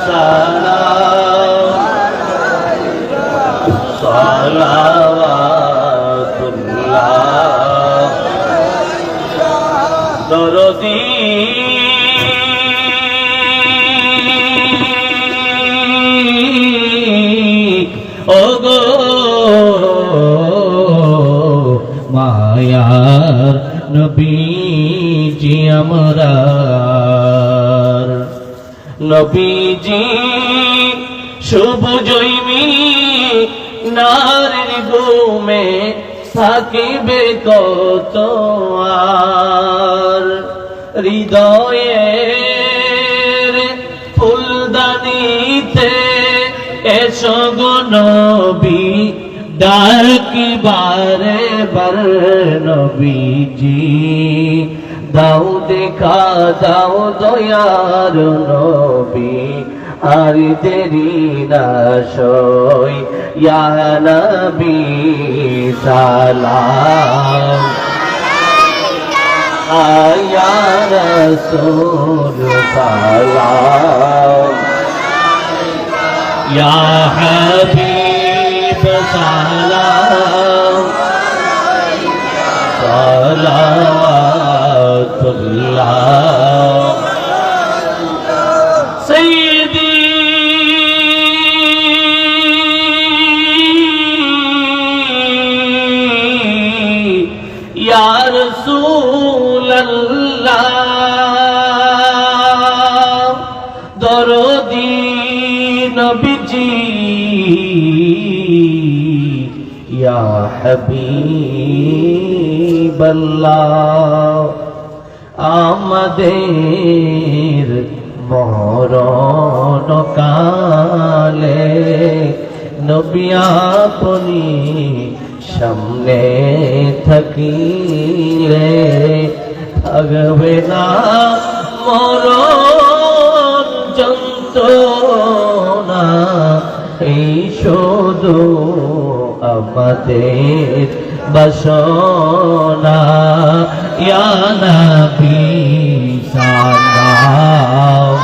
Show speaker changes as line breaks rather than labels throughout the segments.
সালাম সালাওয়াতুল্লাহ দরদি ওগো মায়ার নবীজি আমরার নবীজি সবুজইমি নারীর ঘুমে থাকিবে কত আর হৃদয়ের ফুলদানিতে এসো গো নবী ডাকিবারে বার নবীজি দাও দেখা দাও দয়ার নবী আর দেরি না সই ইয়া নবী সালাম ইয়া রাসূল সালাম ইয়া হাবিব সালাম সালাওয়াতুল্লাহ সাইয়্যিদি ইয়া রাসূলুল্লাহ দরদি নবীজি ইয়া হাবিবাল্লাহ আমাদের মরণ কালে নবী আপনি সামনে থাকিলে থাকবে না মরণ যন্ত্রণা এই শুধু আমাদের বাসনা ইয়া নবী সালাম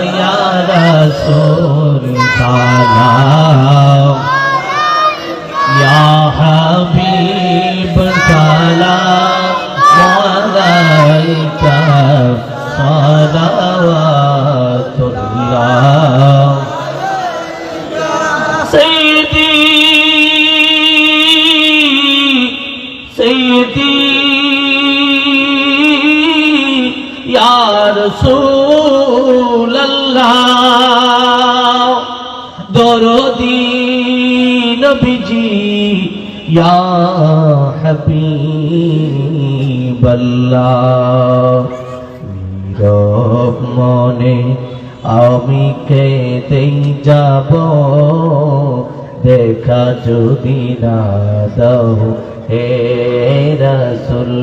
ইয়া রাসূল সালাম ইয়া হাবিব সালাম আলাইকা সালাওয়াতুল্লাহ সাইয়্যিদি সাইয়্যিদি ইয়া রাসূলুল্লাহ দরদি নবীজি ইয়া হাবিবাল্লাহ নীরব মনে আমি কেঁদেই যাব দেখা যদি না দাও হে রাসূল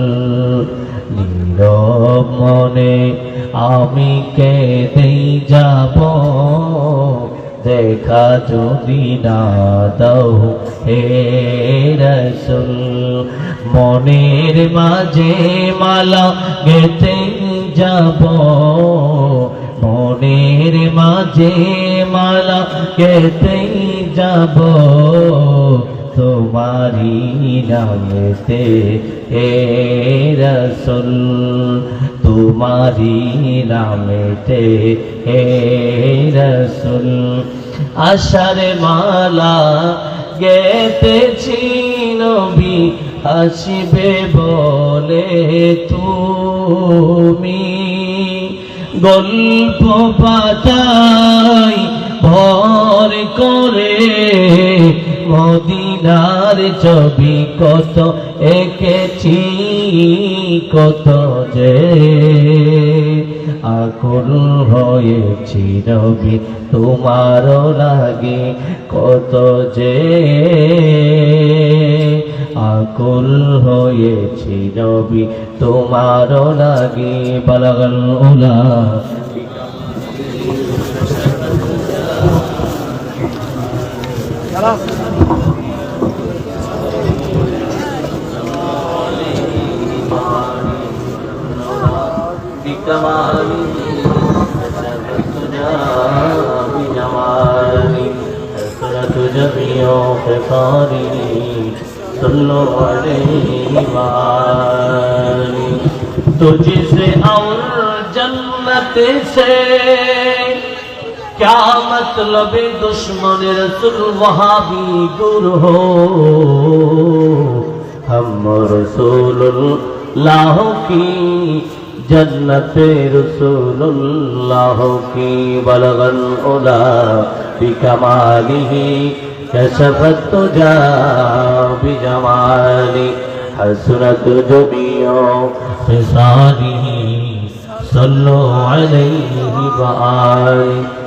নীরব মনে আমি কেঁদেই যাব দেখা যদি না দাও হে রাসূল মনের মাঝে মালা গেঁথে যাব মনের মাঝে মালা গেঁথে যাব তোমারি নামেতে হে রাসূল তোমারি নামেতে হে রাসূল আশার মালা গেঁথেছি নবী আসবে বলে তুমি গল্প পাতাই ভর করে মদিনার ছবি কত এঁকেছি কত যে আকুল হয়েছি নবী তোমার লাগে কত যে আকুল হয়েছি নবী তোমার লাগে বালাগাল উলা بكمال सारी सल्लो अलैहि वाली। तुझसे और जन्नत से क्या मतलब दुश्मन रसूल वहाँ भी दूर हो। हम रसूलुल्लाह की जन्नत रसूलुल्लाह की बलगल उला बिकमालिही कशफत तुजा बिजमाली हसनत जमीओ फिसालिही सल्लो अलैहि व आलिहि।